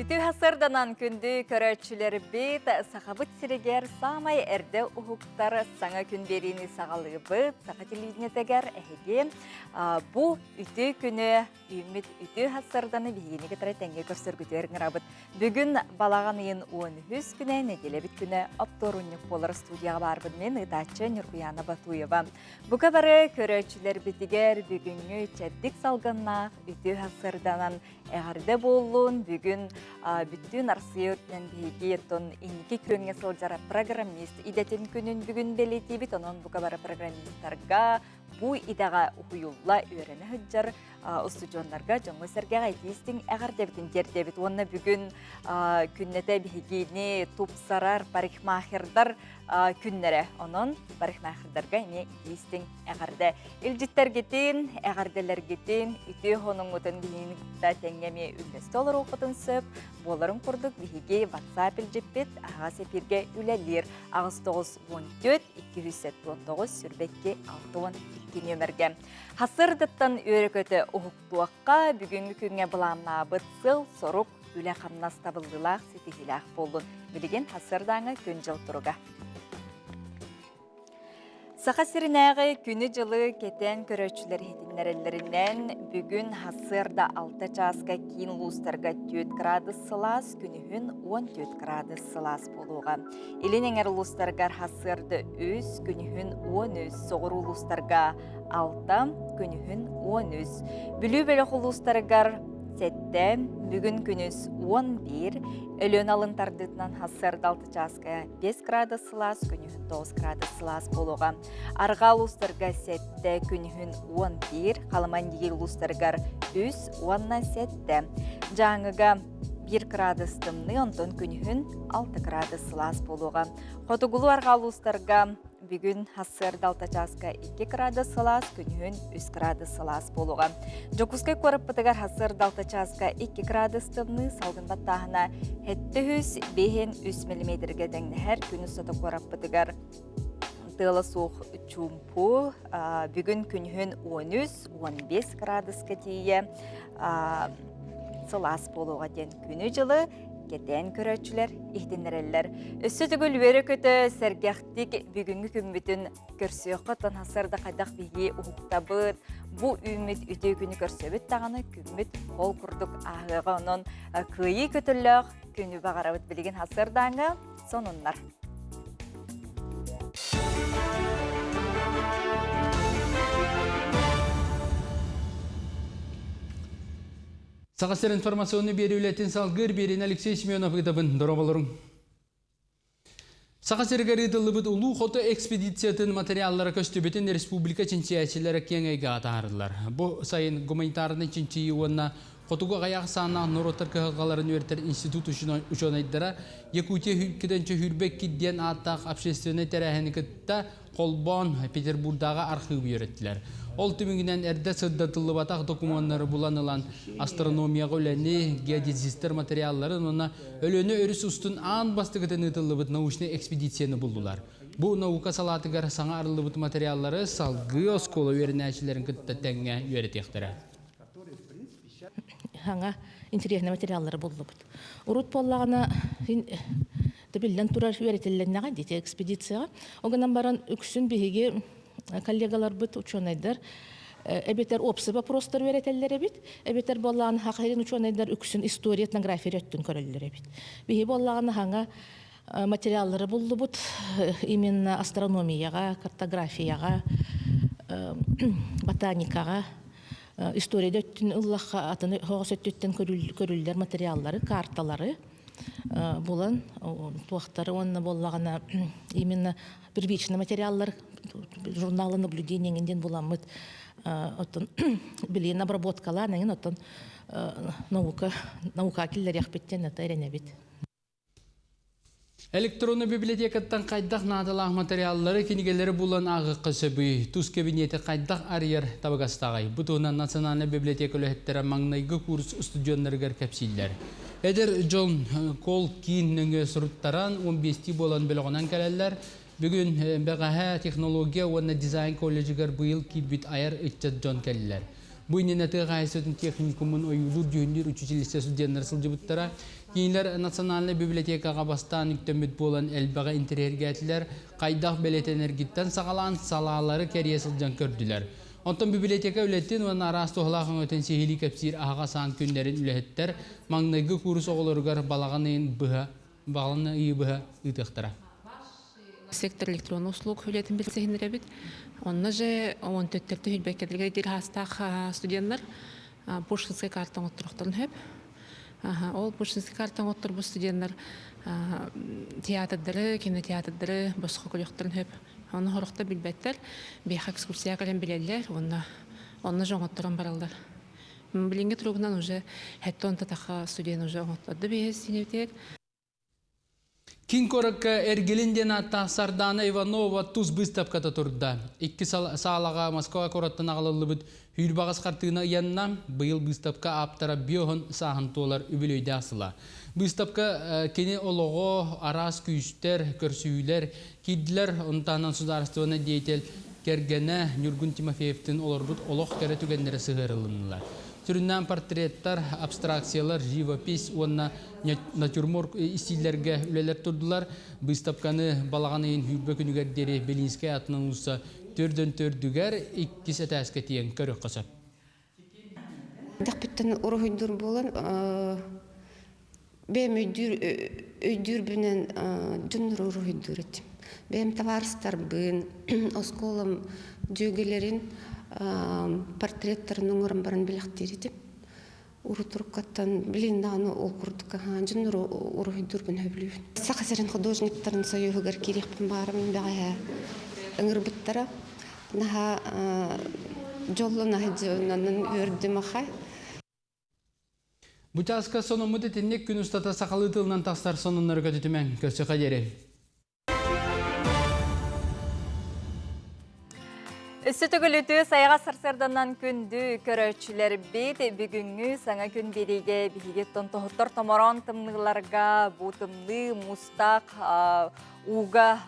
Ütü hasırdanan kündü köröççüleri bit, sahabıt sirigер samay erde uhuktar sana günberini sağalığı bit, sağa televizyine teger ehege. Bu ütü günü ümit ütü hasırdanı bihini getire tenge göstergütüyerin rabıt. Bugün balağan ayın 13 güne, nedele bit güne aptorunyuk bolar studiyaga barbın men ıdaçı Nurguyana Batuyeva. Bu kabarı köröççüler bitiger bugünü çeddik salgınna ütü hasırdanan eğerde bolun bugün bütün arsiyotlen bihigi ton inki kürünge soljara programist idetin günün bugün beleti bit onun bu kabara programistlarga bu idaga uyulla öğrene hıccar ustujonlarga jongo serge gaytisting eğerde bitin jerde bit onna bugün künnete bihigini tup sarar parikmaherdar künnere onun parikmahirdarga ine gaytisting eğerde ilcitler gitin eğerdeler gitin ütü honun utun bihinigda tengemi üllesti olur okutun söp boların kurduk bihigi WhatsApp ilcipit ağa sepirge ülelir ağız 914 279 sürbekke 612 nömerge. Hasırdıttan öğrekötü uhuktuakka bugünkü künge bulanma bıtsıl soruk üle kamnas tabıldılaq sitihilaq bolun. Bilgin hasırdanı künjıl turuga. Sağa sirinäge günü жылы keten köröççüler hedinlerellerinden bugün hasırda 6 çaska kin lustarga 4 gradus Celsius günühün 14 gradus Celsius boluğa. Ilin enger lustargar hasırda 3 günühün 13 soğuru lustarga 6 günühün 13 bülü bölü lustargar 7 bugün günüz 11 ölön alıntardıtnan hasırda 6 çaska 5 gradus Celsius günühün 9 gradus Celsius boluğa. Arga lustarga 7 günühün 11 kalaman digil lustargar 3 10 7 жаңыга 1 gradus tımны onton günühün 6 gradus Celsius boluğa. Xotugulu arga lustarga bugün hasırda 6 çaska 2 gradus Celsius günühün 3 gradus Celsius boluğa. Jokuskay korып bıtıgar hasırda 6 çaska 2 gradus tımны salgın battağına 705 mm dengni her günü sota korып bıtıgar Tığla soğuk çumpu bugün günühün 13-15 gradus katiye Celsius boluğa den günü жылы keten köröççüler, ihtinlereller. Össü tügül veri kötü sergahtik bugünkü kümbütün körsüyoqatan hasarda qaydaq bihi uhuktabıt. Bu ümit ütü günü körsöbüt tağını kümbüt kol kurduk ahıға onun kıyı kötülük günü bağarabıt bilgin hasardağı sonunlar. Sağasır informasyonu beri ületin salgır berin Alexey Semyonov gıdabın dorobalarım. Sağasır garıdılıbıt ulu xoto ekspedisiyatın materyallara köstübetin Respublika çinçiyatçilere kengayga atardılar. Bu sayın gumanitarının çinçiyi uğruna xotugu qayak sana Norotar Kıhıqaların Üretler İnstitutu uçonaydara Yakutiya hüküdençe hürbek kiddiyen ataq общественный terahenikitta Kolbon Peterburg'dağı arxiv yörettiler. Ol tümüngünden erde sıddatıllı bataq dokumanları bulanılan astronomiya öleni, geodezistler materyalların ona ölünü örüs ustun an bastıgıtın ıtıllıbıt nauşne ekspedisiyonu buldular. Bu nauka salatıgar sana arılıbıt materyalları salgı oskola öğrenicilerin kıtta tenge öğretekleri. Hanga интересный материаллар буллыбыт. Урут боллагана билен турар öğretillenнега дите экспедицияга. Оганан баран үксүн биһиги коллегалар бит ученыйдар. Эбетер опсы вопростар öğretelleri bit. Эбетер боллаган хакырын ученыйдар үксүн история этнография өттүн көрөллөр бит. Биһи боллагана ханга материаллары буллыбыт. Именно астрономияга, картографияга, ботаникага историяда өттүн ыллахка атыны хоос өттүттен көрүлдер материаллары, карталары булан туактары онна боллагана именно первичный материаллар журналы наблюдениеңден буламыт отон билин обработкалар неген отон наука киллер яхпеттен атайренебит. Elektronlu bibliotekattan qaydaq nadalaq materialları kinigeleri bulan ağı qısıbı tuz kabineti qaydaq arıyer tabagastağay. Butuğuna Nasionalne Biblioteka löhettere mağnaygı kurs stüdyonlargar kapsiller. Eder John Colkin nöngö suruttaran 15 bolan belağınan kaleller. Bugün BGH Teknologiya ve Design College'gar bu yıl kilbit ayar iççat John kaleller. Bu inenete gayesötün teknikumun oyulur düğünler uçucilise südyenler sılcıbıttara. Kiyinler Nasyonalny Bibliotekaga bastan yüktömüt bolan elbaga interergetiler kaydaq belet energitten sağalan salaları keriye sılcan kördüler. Ondan biblioteka ülettin ve naras tohlağın öten sehili kapsir ağa san günlerin ülehetler mangnaygı kurus oğulurgar balağanın bağlanı iyi bıha ıtıqtıra. Сектор электронный услуг хүлетин билсехинер бит. Онна же 14-тө хүлбеккедилге дир хастах студенттер Пушкинский картан отурухтан хөп. Ол Пушкинский картан отур бу студенттер театрдары, кинотеатрдары боско көлөктөрүн хөп. Оны хорукта билбеттер. Бех экскурсия кален билелер. Онна жоңотторон баралдар. Билинге трубунан уже хеттон татаха студент уже оңоттарды бейсиневтер. King korak ergelinden atta Sardana Ivanova tuz выставката турда. Икки салага Москва кораттан агалылыбыт hürbağız kartığına yanına bıyıl выставка аптара бiohon sahan tolar übülöyde asıla. Выставка kene ologo aras küyüster, körsüyüler, kidler ontanan sudarstığına diyetel kergene Nurgun Timofeyev'tin olorbut olog kere tügenlere sığırılınlar. Türünden portretler, abstraksiyalar, живопись, onna natürmort istillerge üleler turdular. Выставканы balağanayın hürbö günügerderi Belinskaya atının usta törden tördüger ikkisi təske tiyen körük qasap. Daqbitten uruhuydur bolan benim öydür bünen cunur uruhuydur etim. Benim tavarıstar bün oskolam jögelerin portretlerin oңорын барын билектер etim. Урутуркаттан билинданы ол курдук жунур уруйдур бен хөблү. Сахасерин художниктарын союгар кирихпин барым бага ыңырбыттара наха жоллуна жонанын өрдүм аха. Butaska sonumu detinlik gün ustata sakalı tılından taslar sonunları kötütümen köşe kaderi. Üstütügülütü sayığa sarsardanan kündü köröçüler bit bugünkü sana gün biriге bihigetten tohutlar tomoron tımnılarga bu tımlı mustaq uga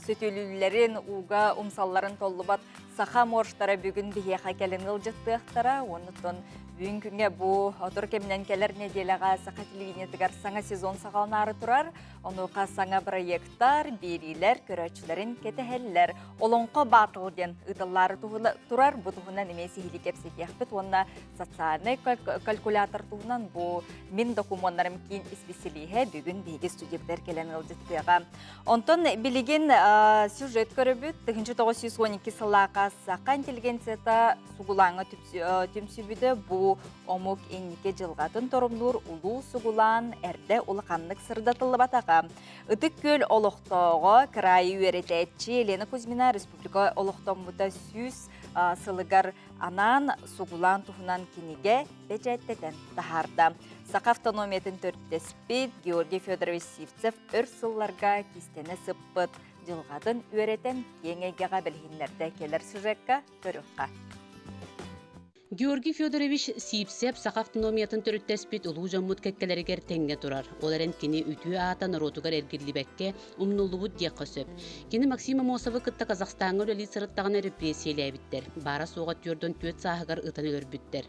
sütülülerin uga umsalların tollubat saha morştara bugün bihiga kelin ılcıttığıqtara onutun Бүгінгі бұл Түркемінен келер неделяға сақа телевидениетігер саңа сезон сағалнары тұрар. Онуға саңа проекттар, берилер, көрөчілерін кетехеллер. Олонқы батылден ұтылары тұрар. Бұтығына немесі хеликепсет яқпет. Онына социальный калькулятор тұғынан бұл мен документарым кейін іспеселіге бүгін бейгі студиялар келен ұлдеттіға. Онтон білеген сюжет көрібіт. 1912 сылаға сақа интеллигенцията суғылаңы түмсүбіді бұл omuk enike жылғатын торумнур улуу сугулан эрде улаканнык сырдатылы батаға. Ыдык көл олоқтоға крайы үйерететчи Елена Кузьмина республика олоқтомбута сүз сылыгар анан сугулан тухунан киниге бежеттетен тахарда. Сақа автономиятын төрттеспит Георгий Федорович Сивцев өр сылларга кистене сыппыт жылғатын үйеретен кеңейгеға білгендерді келер сюжетка көріққа. Георгий Федорович Сипсеп сақа автономиятын төрүттеспит улуу жоммут кеккелеригер теңге турар. Оларын кини үтүү аата наротугар эргирлибекке умнуллубут диек көсөп. Кини Максима Мосовы кытта Казахстанга өлі сырыттаган репрессиялайбиттер. Бара соға түрдөн төт саагар ытаны өрбүттер.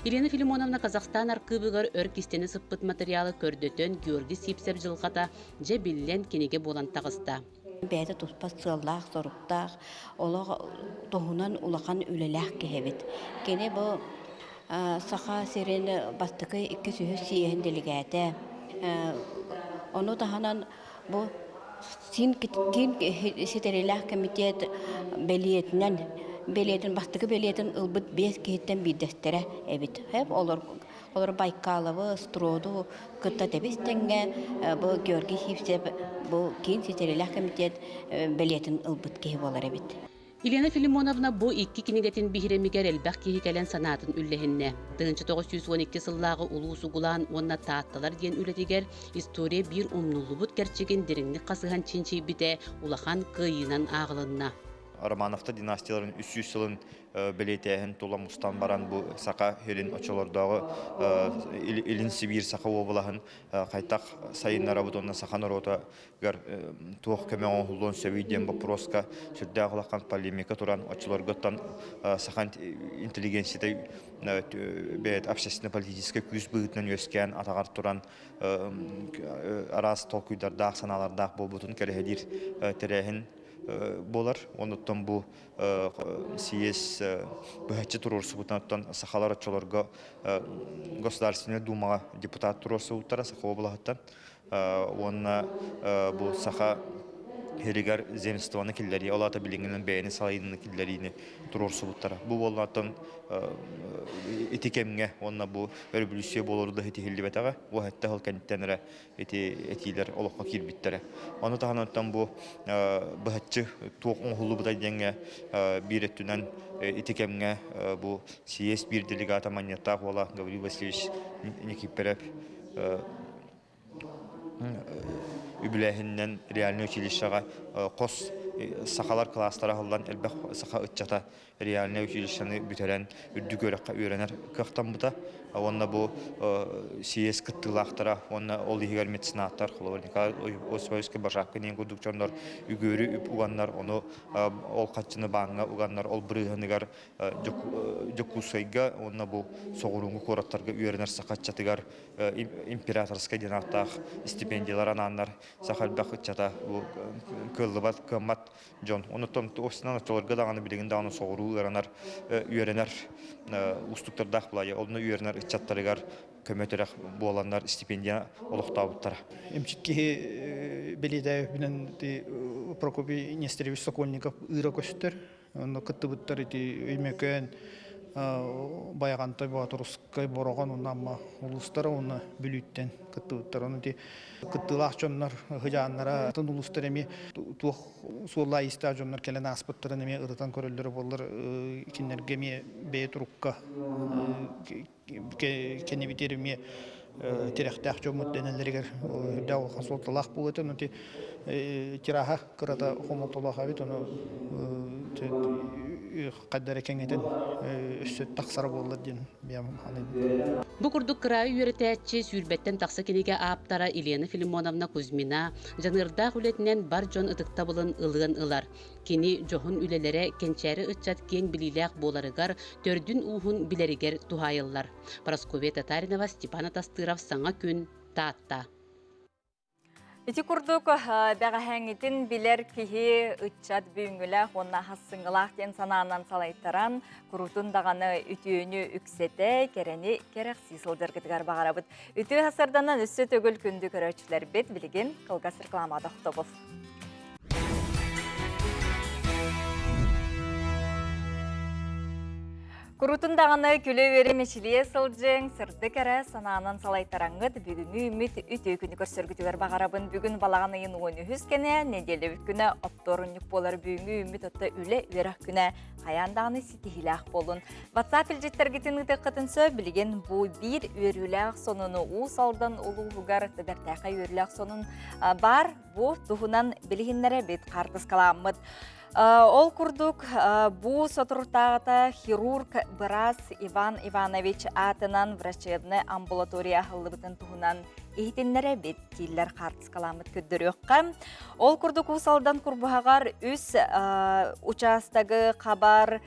Елена Филимоновна Казахстан аркыбыгар өр кистени сыппыт материалы көрдөтөн Георгий Сипсеп жылгата же биллен киниге болан тагыста. Бәді тұспас сыллақ, сорықтақ, олақ тоғынан улақан үлеләқ кехебет. Кені бұл сақа серені бастықы 2 сүйіз сиен делегәті. Оны тағанан бұл син сетереләқ комитет белиетінен, бастықы белиетін ұлбыт 5 кейттен бейдестері әбет. Олар Байкаловы, Строду, кытта тебестенге, бұл Георгий Сипсеп, бұл кейін сетереләқ комитет белетін ұлбыт кейі болар әбет. Елена Филимоновна бу 2 кинигетин бихиремигер элбак кихи келен санатын үллехинне. 1912 сыллағы улуу сугулан онна таатталар диен үлетигер история бир умнулубут керчеген диринни қасыған чинчи бите улахан кыйынан ағылынна. Романовта династияларын 300 жылын белетеһин тула мустан баран бу сака хелин очолордагы Илин Сибир сака облаһын кайтак сайыннара бутонна сахана рота гар туох кемең хуллон севиден вопроска сүрдәгылакан полемика туран очолорготтан сахан интеллигенцияда бет общественно-политический күз быгытнан өскән атагар туран арас толкуйдардак саналардак болбутун кереһедир терәһин болар. Онуттан бу съезд бөһәче турурсы бутан сахалар очолорго Государственная Думага депутат турурсы утара саха облахаттан. Онна бу саха Херигар земствоны киллери, олата билингенен бәйни салайдыны киллерини турурсы буттара. Бу боллаттан этикемге, онна бу революция болурды хити хилдибетага, бу хәтта хыл кәнттәнере этилер олоққа кирбиттәре. Оны таханаттан бу бәһәтче туок оңхулу бутай деңге биреттүнән этикемге бу съезд бир делегата маньята ола Гаврил Васильевич Никипарев Үбіләһіннен реальный училищаға қос сақалар кластара қылдан әлбәқ сақа үтчата реальный училищаны бүтәрән үрді көріққа үйренер көқтан бұта. Онна бұл съезд кыттылақтара, онна ол егер медицинаттар, Николай Освоевский башаққа нен күрдік жондар үгөрі үп ұғаннар, оны ол қатшыны бағыңа ұғандар, ол бірігінігер жүкусайға, онна бұл соғырыңғы қораттарға үйренер сақатчатығар императорскай денаттақ стипендиялар анандар, сақалбақ үтчата көллібат, көммат жон. Оны осынан өтчілерге дағаны білігін дағаны соғыру үйренер ұстықтырдақ бұлайы, олыны үйренер чаттарыгар көмөтөрөк боландар стипендия олуктабыттар. Эмчитки беледев менен Прокопий Нестерович Сокольников ыра көстөр. Аны кыттыбыттар өймөкөн баягантай батурускай борогон унамма улустар уны бүлүттен кыттыбыттар. Аны кыттылак жоннор хыжаннара тын улустар эми тух сула иста жоннор келен аспыттарын эми ырытан көрөлдөрү болдор кинерге ме бей турукка кені битеріме терехтәк жомут денелерігер дәу қасолталақ болыты, нөте тираға қырата қомылталаға бет, оны қаддар екенетен үсті тақсары болы ден бейім қанайды. Бу курдук кырай үйрөтәче сүрбеттен тақсы кенеге аптара Елена Филимоновна Кузьмина жанырдақ үлетінен бар жон ытықта болын ылығын ылар. Кені жоғын үлелері кенчәрі ытчат кен біліләк боларыгар төрдүн уғын білерігер тухайылар. Парасковия Татаринова, Степана Тастыров, Саңа күн, Таатта. Ити курдук бәғәһәңітін білер кихи үтчат бүйінгілі онна хассыңғылақ ден сананан салайттаран құрутын дағаны үтіөні үксеті керені керек сисылдыр кітігар бағарабыд. Үті хасарданан үсі төгіл күнді көрөчілер бет білген қылғас рекламада құтты бұл. Құрутындағаны күлі вері мешілие сылжың, сырды кәрі сананан салайтараңғыд бүгіні үміт үті күні көрсөргітігер бағарабын бүгін балағаны ең оңы хүскені, неделі күні опторынық болар бүгіні үміт отты үлі верақ күні қаяндағыны сетихіләқ болын. WhatsApp үлжеттергетін ұтыққытын сөп білген бұл бір өріләқ сонуны ұсалдан ұлы бұғар бәртәқай өріләқ сонун бар, бұл тұғынан білгенлері бет қартыз қаламыд. Ол күрдік бұл сотұртағыта хирург Брас Иван Иванович атынан врачебны амбулатория ғылыбытын тұғынан ехтенлері бет кейлер қартыс қаламыд көддіріққа. Ол күрдік ұсалдан күрбағағар үс участағы қабар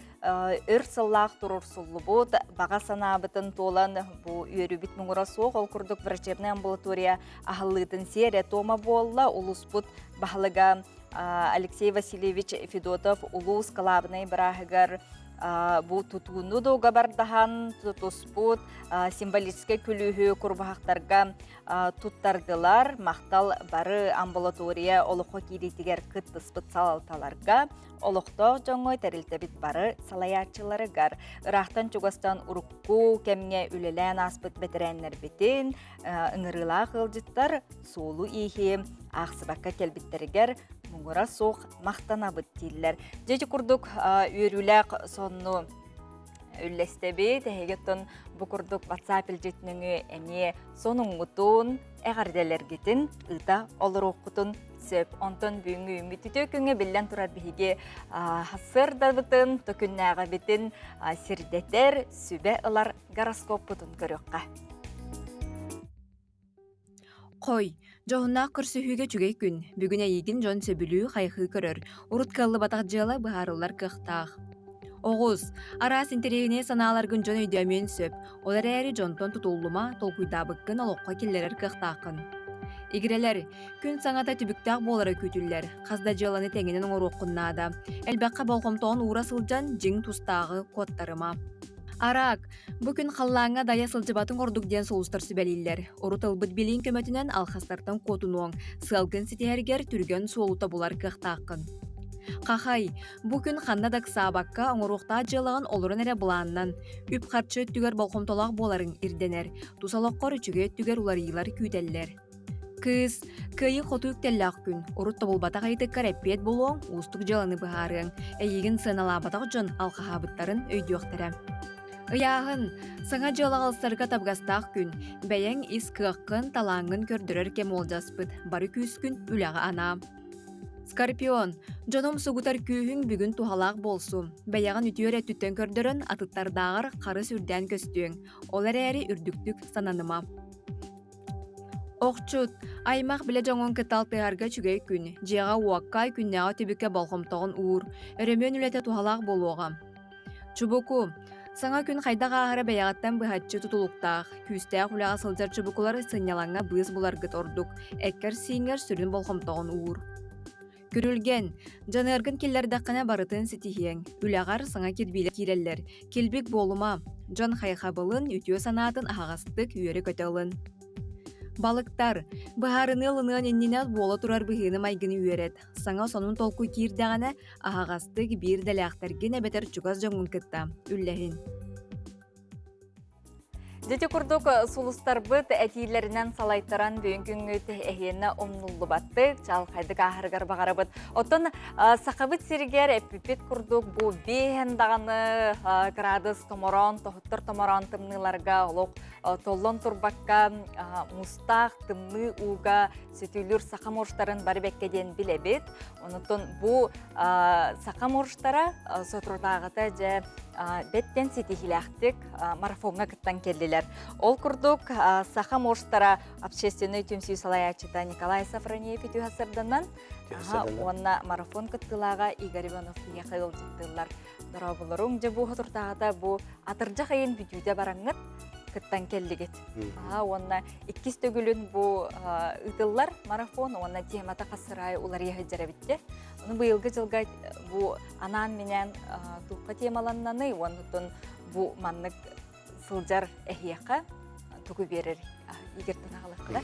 өрсыллақ тұрырсылы бұд, баға санабытын толан бұл үйері бит мұңыра соқ. Ол күрдік врачебны амбулатория ағылығытын серия тома болла, ұлыс бұд бағылыға Алексей Васильевич Федотов улус калабный брахыгар бу тутуну доға бардахан тутуспут символический күлігі күрбахақтарға туттардылар. Мақтал бары амбулатория олыққа кейдетігер күттіспыт салалталарға олықта жоңой тәрілтебіт бары салаячыларыгар. Ирақтан чугастан урукку кемне үлелән аспыт бетерәнлер бетін ыңырыла қылжыттар солу ихи ақсыбаққа келбіттерігер мұңыра соқ мақтана бүттейлер. Жеті күрдік үйріләқ сонны үллестебе, тәйгеттін бұқырдық WhatsApp үлжетніңі әме соның ұтын әғарделер кетін ұта олыр оқытын сөп. Онтон бүгінгі үмітті күнге білден тұрар бігі хасыр да бұтын, төкіннәға бітін сирдеттер, сүбе ылар гороскоп бұтын көріққа. Қой, жоғынақ күрсіхүйге жүгей күн. Бүгін әйгін жон сөбілі қайқы көрір. Урыткалы батақ жылы бұхарылар қықтақ. Оғыз, арас интерегіне саналар күн жон өйдөмен сөп. Олар әрі жонтон тұтулыма толқуйда бұққын олыққа келлерер қықтақын. Игрелер, күн саңата түбіктақ болары көтілер. Қазда жыланы тәңінен оңырыққыннада. Әлбәққа болқомтоғын ура сылжан жың тұстағы коттарыма. Арак, бүкін қаллаңа дая сылжыбатын ордук ден соғыстар сүбәлейлер. Орут ылбыт билин көмөтінен алхастартан котунуң, сылгын сетергер түрген солута булар кықтақын. Қақай, бүкін қандадак сабакка оңыруқта жылығын олырын әрі бұланнан. Үп қарчы түгер болқомтолақ боларын ирденер, тусалыққор үчіге түгер уларыйлар күйтеллер. Кыз, кыйы қоту үктеллақ күн, орут тобылбатақ айты карапет болуың, ұстық жыланы бұғарың, әйегін сыналабатақ жон алқахабыттарын өйдіоқтары. Ыяғын, саңа жылағалыстарға табғастақ күн, бәйен ис кыққын талаңын көрдірер кем олжаспыд, бары күз күн үліға ана. Скорпион, жоном сугутар күйін бүгін тухалақ болсу, бәяғын үтіөр әттүттен көрдірін атыттардағыр қары сүрден көстүйін, олар әрі үрдіктік сананыма. Оқчут, аймақ біле жоңын кытал тыярга чүгей күн, жеға уаққай күннеға төбікке балқымтағын уыр, өрөмен үлеті тухалақ болуға. Чубуку, саңа күн қайдаға ағыры бәяғаттан бұхатчы тұтылықтақ, күстәқ ұлаға сылжар чубукулар сынялаңа бұыз бұлар гыт ордук, әккер сиңер сүрін болқымтағын уыр. Күрілген, жаныргын келлердаққына барытын сетихең, үлағар саңа кербейлер керелер, келбек болума, жан хайхабылын үтіо санатын ағастық үйері көтелін. Балықтар, бұхарыны лынығын енненат болы тұрар бұхыны майгыны үйерет. Саңа сонун толку кирдағаны ағастық бір дәліқтәрген әбетер чугаз жоңын кытта, үлләхін. Дети курдук сулустар быт әтилерінен салайттаран бүйінкін өті әйені омнулы батты, чал қайдық ахырғар бағары бұд. Оттон сақабыт сиргер әппіпет курдук бұ бейін дағаны градус томорон, тоғыттыр томорон тымныларға олық толлон турбакка мустақ тымны уға сөтүлүр сақам орыштарын бары бәккеден білебет. Оныттон бұ сақам орыштара сотрудағыта жа беттен сетихиләқтік марафонға кыттан келділер. Ол күрдік сақам орыштара общественный түмсүй салаячыта Николай Сафрониев үтü хасырданан онна марафон кыттылаға Игорь Иванов яқайыл жеттілер. Дұрабылырың жа бұ ғытыртағыда бұ атыржа қайын бүтүйді бараңғыт кыттан келдігет. Онна 2 төгілін бұ ұтылар марафон, онна темата қасырай олар егі жарабитте. Оны бұйылғы жылға бұ анан менен тұлқа темаланнаны, онытын бұ маннық сылжар әхияқа түгі берер егерттен ағылыққыда.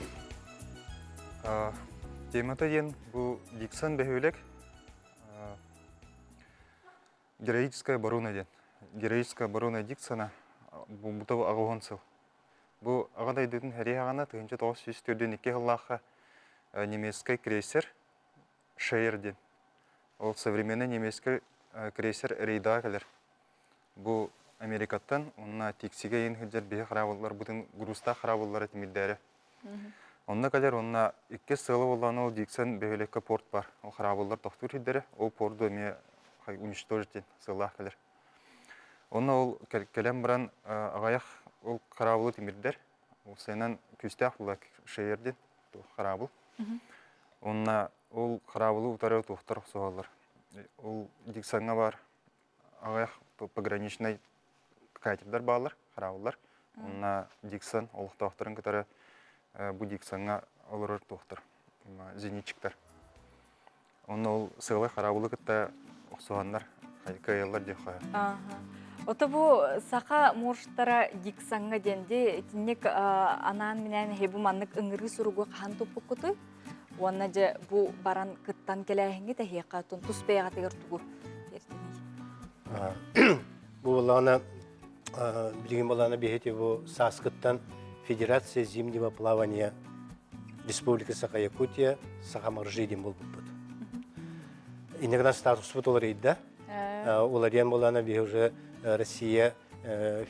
Темата ден бұ диксан бәхөлек героическая оборона ден. Героическая оборона диксана бұлты ағуған сыл. Бұл ағадай дөтін әрі ағана 1902 жыллаққа немецкий крейсер Шейер ден. Ол современный немецкий крейсер Рейда кәлер. Бұл Америкаттан, онына тексиге ең хүлдер бейі қарабылар, бұтын груста қарабылары темелдері. Онына кәлер, онына 2 сылы болған ол Диксан бәйелекке порт бар. Ол қарабылар тоқтыр едері, ол порты ме уничтожить ден сылақ кәлер. Онына ол кәлем бұран ағаяқ ол қарабылы темелдер. Ол сайынан күстәқ бұлақ Шейерден қарабыл. Онына ол қарабылы ұтары тоқтыр соғалар. Ол Диксанға бар ағаяқ пограничный катердар балар, қарабылар. Онына Диксан, олықтақтырын кітары бұ Диксанға олырыр тоқтыр, зенитчиктар. Онына ол сығылай қарабылы кітті оқсуғандар, кайылар деп қая. Ота бұ сақа морштара Диксанға денде, тіннек анан менен хебу маннық ыңырғы сұруғы қан топық күті, онына же бұ баран кыттан келәйінгі тәхеқа тұн тұспайға тегір тұғыр. Бұл олағына, білген болағына бейхеті бұл Саскыттан Федерация зимнего плавания Республика Саха-Якутия Саха-Маржидин бұл бұд. Инегден статус бұд олар ейді. Оларен болағына бейхе уже Россия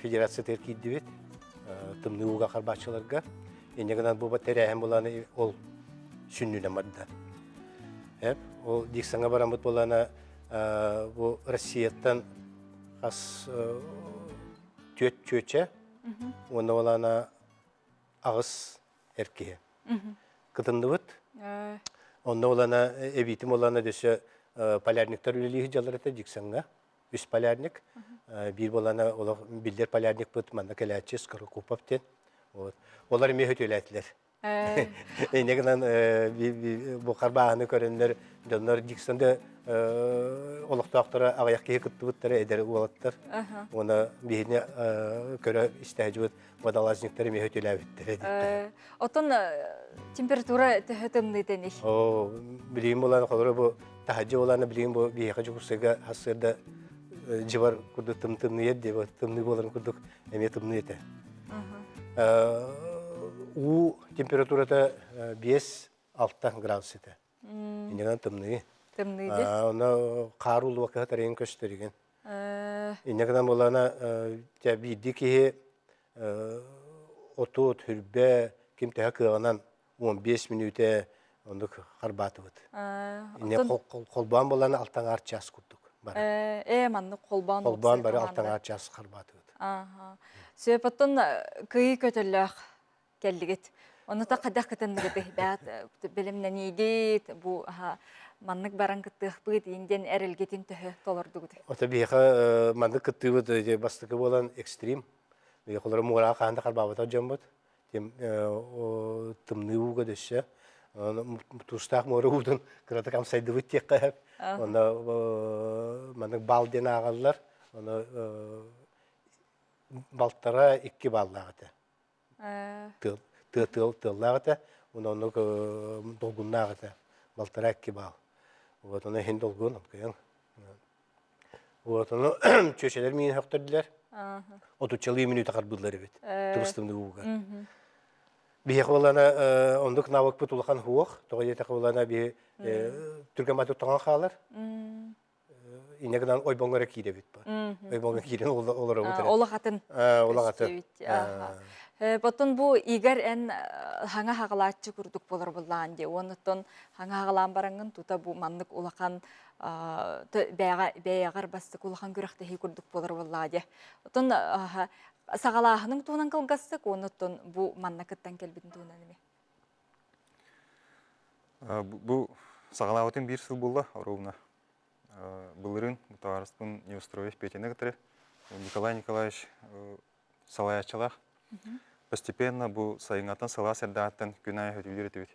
Федерация теркейді бет. Тымны уға қарбатшыларға. Инегден бұл бәттері әйін болағына ол сүнніне мадда. Hep o diksanга baramıt bolana bu Россияттан has tüötçe onda olana ağız erkeğe. Kıtındıbıt. Onda olana ebitim olana döse palyarniktar üleliği jalarata diksanga. Üst palyarnik. Bir bolana ola bildir palyarnik bıt manda kelaçı skoro kupapten. Onlar mehut öğrettiler. Ne kadar bu karbağını görenler, onlar diksanda oluktaklara ayak kıyı kıttıbıtları eder olatlar. Ona birine göre istihacı vadalaznikleri mehut öğrettiler. Otun температура töhötümlü denik. Bileyim olan kadar bu tahacı olanı bileyim bu bir yakacı kusega hasırda civar kurduk tımtımlı yedi, tımlı bolan kurduk eme tımlı yedi. U temperaturada 5-6 gradus edi. İnegden tımlı. Tımlıydı. Ona karul vakit tarayın gösterigen. İnegden bolana bildi ki otut hürbe kim teha kığanan 15 minüte onu harbatı var. İne kolban bolana alttan arças kurduk. Manlı kolban. Kolban bari alttan arças harbatı var. Söpatın kıyı kötülük geldigit. Onu da kadak kıtınlığı behbat bilimden iyigit bu manlık baran kıttık bıgıt inden erilgetin töhü dolurdu. O tabi manlık kıttığı var bastıkı olan ekstrem. Bir kolları muğra kağında karbabata jambut. Tımlı uğga düşse. Tustaq muğra uğdun kırata kamsaydı vıt tek kayıp. Onda manlık bal den ağallar. Ona baltara 2 ballağıdı. Tığlağıdı. Onu dolgunlağıdı. Baltara 2 bal. Onu hen dolgun. Onu çöşeler miyin höktürdüler. 30 minüte karbıdlar evet. Tırstımdı uğga. Bir yak olana onduk navak putulakan huğuk. Toğa yetek olana bir Türkmenbatı tuğan xalar. İnegden oybonlara kiyde bit var. Oybonlara kiyden olur o tane. Ola katın. Ola katın. Batın bu iger en hanga haqalatçı kurduk bolur bullan diye. Onutun hanga haqalan barangın tuta bu manlık ulakan beyagar bastık ulakan gürektehi kurduk bolur bullan diye. Otun sağalahının tuğunan kılgastık, onutun bu manlıkıttan kelbidin tuğunan emi. Bu sağalahıtın bir sıl bulda ровно. Былырын мутарыстын неустроев петенегтері. Николай Николаевич салаячылақ. Постепенно бұл сайыңатын сала сәрдаттан күнай өтілер етебет.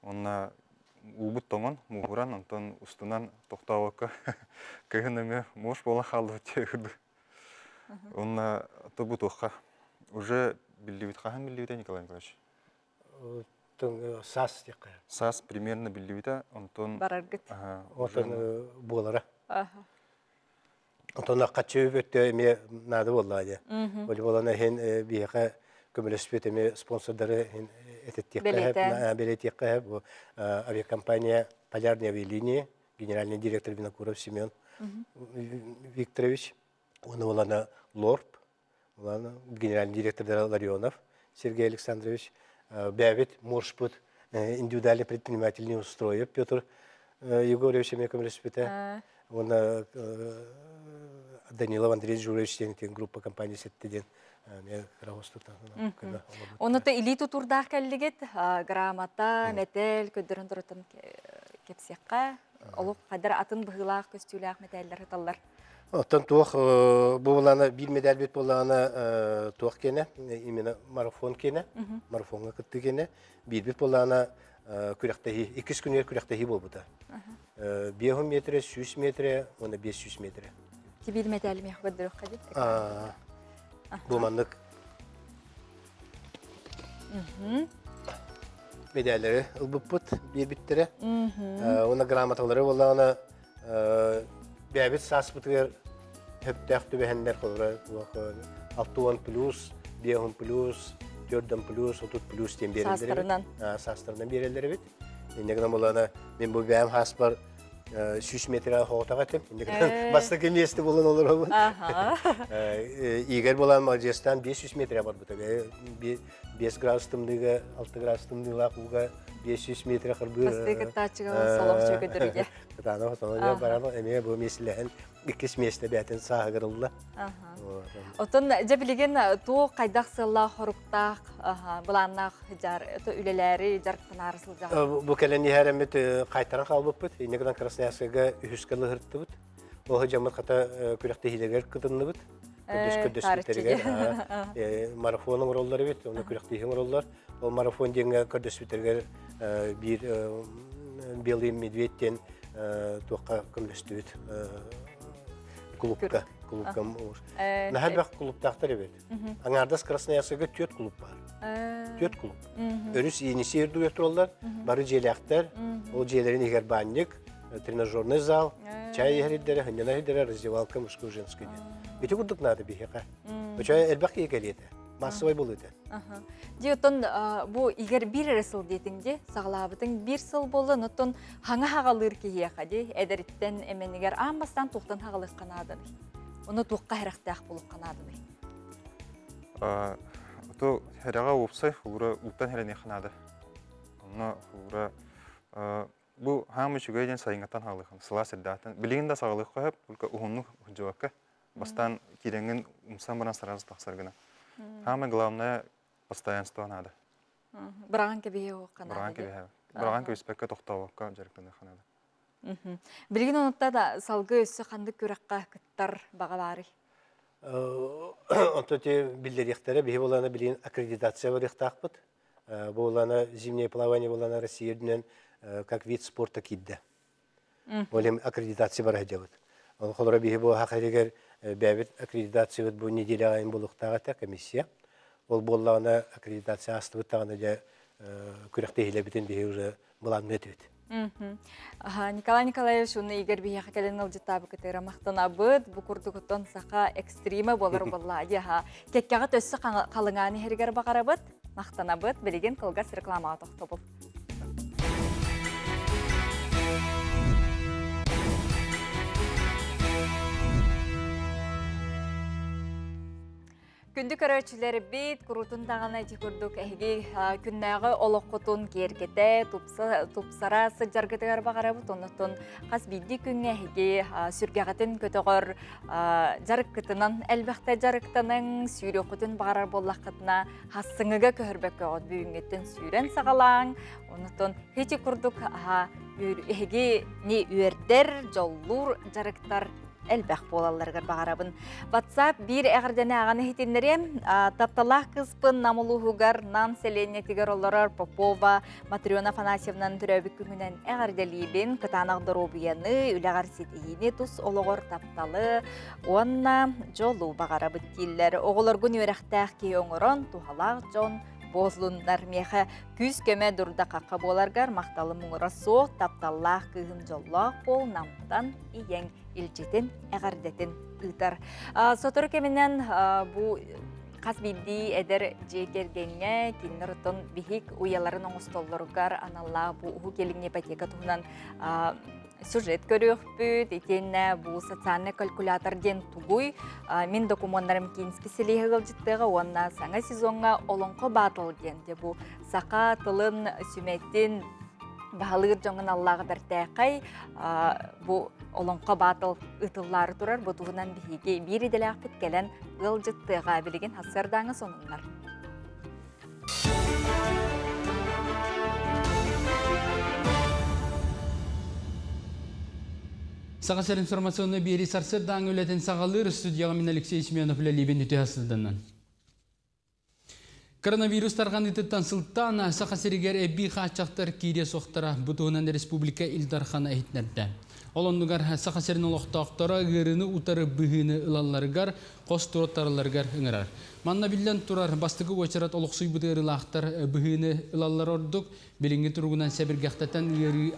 Онна убыт тоңын, мұғыран, онтан ұстынан тоқтауыққа көгінімі мош бола қалды өтегірді. Онна бұт оққа. Уже білдевет, қаған білдевет, Николай Николаевич? Сас текка. Сас примерно білдевет, онтан... Бараргыт. Онтан болара. Онтан аққатшы өбетті әме нады боллады. Олы болана хен бейқа көміліспет әме спонсордары белет текка. Авиакомпания «Полярные авиалинии», генеральный директор Винокуров Семен Викторович. Оны болана Лорп, генеральный директор Ларионов Сергей Александрович. Бәбет Моршпут индивидуальный предпринимательный устроек Петр Егорович әме көміліспеті. Оны Данилов Андрей Журович группа компании сеттеден. Оны да илиту турдақ кәлдігет, грамата, метел, көддірін тұрытын кепсеққа, олық қадар атын бұғылақ, көстілақ метеллер ұталар. Оттан туақ, бұл боланы бір медаль бет боланы туақ кені, именно марафон кені, марафонға күтті кені, бір бет боланы күректегі, 2 күнер күректегі бол бұда. 500 метре, 100 метре, оны 500 метре. Тибір медаль мех көддірік қадет? Bu manlık medalleri ılbıppıt bir bittere. Ona gramataları valla ona bir sas bıtır hep tehti behenler kolları. 6 plus, 5 plus, 4 plus, 30 plus diye bir yerleri. Saslarından. Saslarından bir yerleri bit. Ne kadar valla ben bu benim hasbar 100 metre hoğuta gittim. Bastaki miyesti bulan olur mu? İger bulan Macaristan 500 metre var bu tabi. 5 grad ısıtımlığı, 6 grad ısıtımlığı kuga 500 метр кырбыр. Басты кыттачыга солох чөгөдөрүгө. Кытаны хотоно бараны эме бу месилен 2 месте бәтен сагырылды. Отон жабилеген тоо кайдак сылла хоруктак, буланнак жар, үлелери жарктан арысыл жага. Бу келен яремет кайтаран калбыппыт. Инегден Красноярскага үскөлө хырттыбыт. Ол жамат ката күрәкте хилегер кытынныбыт. Көдөспүтергер марафонның роллары бит, оны күрәктеһең роллар. Ол марафон деңгә көдөспүтергер бир белый медведьтен тоққа көмөстүбүт. Клубка ур. Нәһәбәк клубтактыр бит. Аңардас Красноярскага 4 клуб бар. 4 клуб. Өрүс енисер дуя туралар, бары желектер, ол желерин егер банник, тренажерный зал, чай ягердер, хәннәләр раздевалка мужской женской. Эти курдук надо бихека. Очай элбәк егеледе. Массовый булды. Диотон бу игер бир ресыл детинде, саглабытың бир сыл болду, нотон хаңа хагалыр кийека ди, эдериттен эменигер амбастан туктан хагалык канады. Оны туққа хэрактак булуп канады. То хэрага опсай, ура уттан хэрэне канады. Оны ура бу хамы чугайден сайынгатан хагалыкын, сыла сырдатын. Билигинде сагалык коюп, булка ухунну жобакка бастан киренген умсан баран сараз тақсаргына. Самое главное постоянство надо. Браган кебе оккана. Браган кебе спекке токтоокка жарыктаны ханады. Билген онутта да салгы өссө кандык күрәккә кыттар багалары. Онто те билдерихтәре бе боланы билин аккредитация бар ихтакпыт. Боланы зимнее плавание боланы Россияден как вид спорта кидде. Болем аккредитация бар хәҗәбет. Ол холора бе бу хакыйгер бәбит аккредитация бу неделя айын булуктагы комиссия. Ол болланы аккредитация астыбыт тагына да күрәкте хилебитен бе уже булан метет. Николай Николаевич, уны игер бия хакален алжытабы кытыра мактанабыт, бу курдугутон сака экстрима болар болла. Яха, кеккага төссө калыңаны хергер багарабыт, мактанабыт, билеген кылгас реклама токтобул. Күнді көрөчілері бейт, күрутын тағына текурдук әйге күннәғы олыққытын кергеті, тупсара сыджаргетігер бағарабыт, онытын қас бейді күнге әйге сүргеғатын көтіғыр жарық күтінен әлбәқті жарықтының сүйрі құтын бағарар боллаққытына хассыңыға көрбәк көғыт бүйінгеттен сүйрен сағалаң, онытын хети күрдук әйге не үйердер, жоллур жарықтар әлбәқ болаларғар бағарабын. WhatsApp бір әғірдені ағаны хетіндерем, тапталақ қыспын намылуғығар нан селенетігер оларар Попова, Матриона Фанасьевнан түрәбік күңінен әғірделейбін, кытанағдыр обияны, үләғар сетейіне тұс олығыр тапталы, онна жолу бағарабыт кейлер. Оғылар күн өрәқтәқ кей оңырын, туғалақ жон, бозлундар меха күз көмө дурда қаққа боларгар, мақталы мұңыра соқ, тапталлақ күйін жоллақ бол, намтан иен илжетін, әғардетін ұйтар. Сотыры кемінен бұ қас білді әдір жекергенге, кеннер ұтын бігік ұяларын оңыстолларғар, аналла бұ ұғы келіңе пәтекі тұғынан сюжет көрөк бүт, етені бұл социальный калькулятор ден тугуй. Мен документтарым кейінскі селейгі ғылжыттығы, онна саңа сезонға олонқы батыл денде бұл сақа тылын сүметтен бағалығыр жоңын Аллаға бәртәқай бұл олонқы батыл ұтыллары тұрар, бұл туғынан бігеге бір еделәқ біткелен ғылжыттыға білген хасырдаңы сонынлар. Сағасар информационны бері сарсырдан өлетін сағалыр студияға мен Алексей Семенов ләлебен үте асылдынан. Коронавирус тарған үтіттен сылттан сағасырегер әбі қачақтар кейре соқтара бұтығынан республика Илдархана әйтнерді. Олондығар сағасырын олықтақтара ғырыны ұтары бұғыны ұлаларығар, қос тұроттарыларығар ұңырар. Манна білден тұрар бастығы өчарат олықсуй бұдығырылақтар бұғыны ұлалар ордық, білінгі тұрғынан сәбіргәқтатан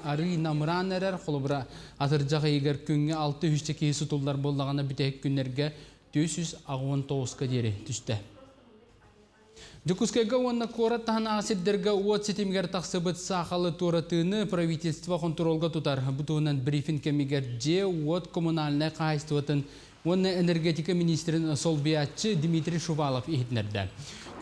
ары намыран әрер, қолыбыра атыржағы егер күнге 600 кейсі тұлдар болдағаны бітек күнерге 419 дері түсті. Жукускайга онна корат тахана асиддерга уот сетимгер тақсыбыт сақалы туратыны правительство контролга тутар. Бутуынан брифинг кемигер же уот коммунальная қайыстыватын онна энергетика министрин Солбиятчы Дмитрий Шувалов ихтнерді.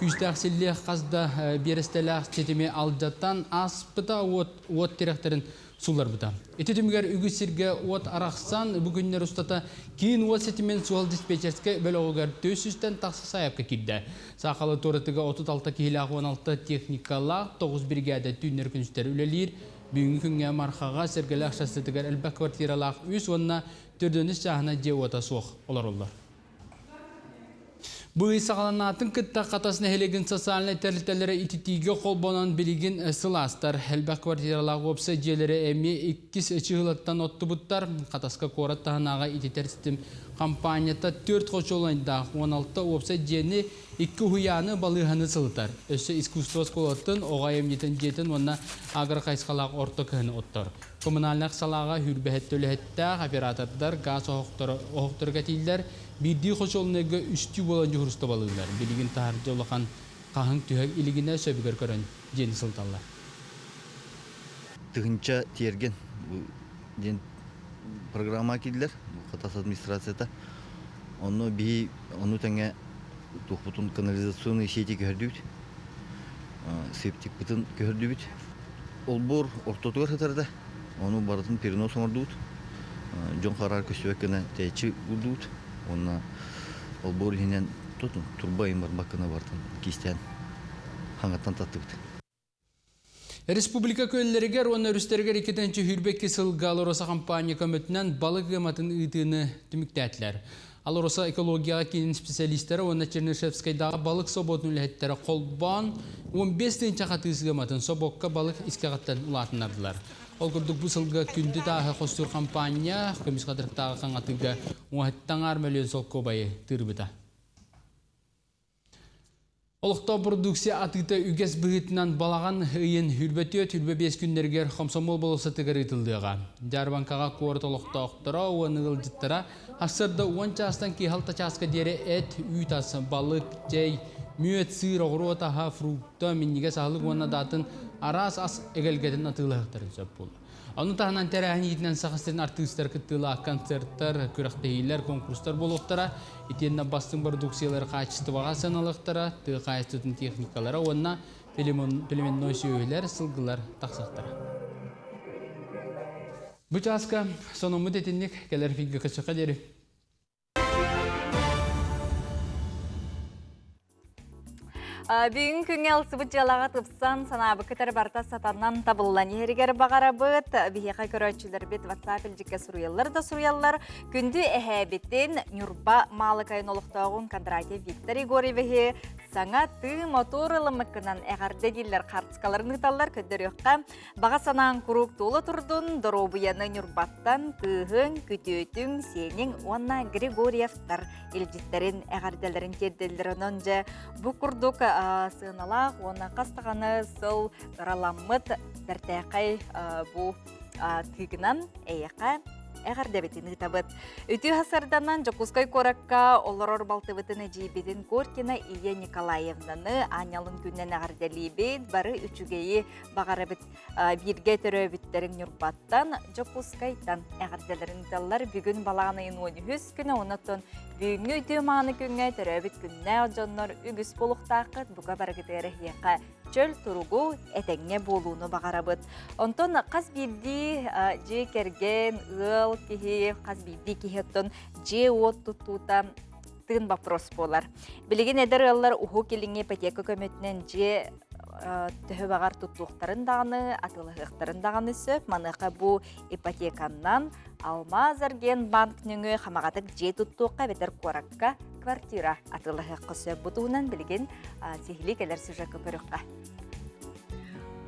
Күстәқсілі қазда берестелі сетиме алжаттан аспыта уот теректерін сулар бұта. Этетімгер үгісірге от арақсан бүгіннер ұстата кейін от сетімен суал диспетчерске бөліғығар төсістен тақсы сайапқа кирді. Сақалы торатыға 36 кейлағы 16 техникалақ 9 бригада түйнер күністер үлелер. Бүгінгі күнге марқаға сәргелі ақшастытығар әлбәк квартиралақ үс онына түрдініс жағына же ота соқ олар олар. Бұл сағаланатын кітті қатасына хелеген социальный тәрілтелері ититиге қолбонан білеген сыластар. Әлбәк квартиралағы опса желері әме 2 чығылаттан отты бұттар. Қатасқа қорат тағынаға ититер систем компанията 4 қошолайында 16 опса жені 2 хуяны балығаны сылытар. Өсі искусство сколаттын, оға емнетін жетін, онна агар қайсқалақ орта кіні оттар. Коммунальнақ салаға хүрбәхетті өліхеттәқ, оператордар, газ оғықтыр кәтейлер, бірді қошолынығы үсті болан жүхірісті балығылар. Білігін тағырды олақан қағын түйек илігіне сөбігер көрін жені сылталар. Тығынша терген программа келділер, қатас администрацията. Оны тәңе тұқпытын канализационный сети көрді бүт, септик бұтын көрді бүт. Ол бұр ортотығар қытарды, оны баратын перенос оңырды бүт. Жон қарар көсібеккені тәйчі бұлды бүт. Оны ол бұр енен турбайын бар бақына бартын кейстен хаңаттан татты бүт. Республика көллерігер, оны үрістергер 2-ші хүрбекке сылғалы роса компания көмітінен балық ғыматын ұйтыны түміктәтілер. Ал роса экологияға кейін специалистері, оны Чернышевскайдағы балық соботын үләттері қолбан 15-ші қатысы ғыматын собокка балық искағаттан ұлатынардылар. Ол күрдік бұл сылға күнді тағы қостыр компания, көміс қадырықтағы қаңатыға оғыттаңар мөлен сол көбайы тұрбыта. Олықта продукция атыта үгес бұғытынан балаған үйін хүрбәтіе түрбе 5 күндергер қомсомол болысы тігір етілдіға. Жарбанкаға қорыт олықта оқтыра, оны ғылдыттыра, асырда 10 частан кейхалта часқа дере әт, үйтас, балық, жай, мүйет, сыр, оғыру отаға, фрукта, меннеге сағылық оны датын арас ас әгелгетін атылығықтарын сөп болды. Оны тағынан тәрәхін етінен сақыстырын артыстар күттіла концерттар, күріқтейілер, конкурстар болуқтара, етеніне бастың продукциялары қайчысты баға саналықтара, тұғы қайыстытын техникалары, онына пелеменной сөйлер, сылғылар тақсақтара. Бұл жасқа соны мұд етіннік кәлер фигі қышыққа дері. Бүгін күнге алсыбыт жалаға тұпсан санабы кітер барта сатаннан табылан ергер бағара бұд. Бейеқа көрәтшілер бет ватсапел жеке сұруялар да сұруялар. Күнді әхәбеттен Нюрба Малыкайын олықтауын Кондратьев Виктор Егорьеве саңа ты моторылы мұқынан әғарды келер қартысқаларын ұталар көдір өққа. Баға санаң күрік толы тұрдың, дұробыяны Нюрбаттан күхін, күтөтің, сенің, онна Григорьевтар елжеттерін әғарделерін керделер онынжа. Бұл күрдік сығыналақ, оны қастығаны сыл ыраламыд дәртәқай бұл түйгінан әйеқа әғардәбетін ұтабыд. Үті ғасырданан Жокускай коракка оларор балтыбытын әжейбетін Горкина Ия Николаевнаны анялын күннен әғардәлейбет бары үчігейі бағарабыт бірге түрі бүттерін Нюрбаттан Жокускайтан әғардәлерін ұталар бүгін балағанайын 13 күні онытын бүгінгі үті мағаны күнге түрі бүт күнне оджонлар үгіс болуқтақыт бұға барғытыры еқа чөл тұруғу әтәңне болуыны бағарабыт. Онтон қаз бірді же керген ыл кеге, қаз бірді кехеттон же от тұттуыта тыын вопрос болар. Білеген әдір ыллар ұху келіңе ипотека көмөтінен же түхі бағар тұттуқтарын дағыны, атылығықтарын дағыны сөп, маныға бұл ипотеканнан Алмазарген банк нүңі қамағатық же тұттуққа бетер қораққа квартира атылығыққа сөп бұтуынан білген сехілі кәлер сүжақы көріққа.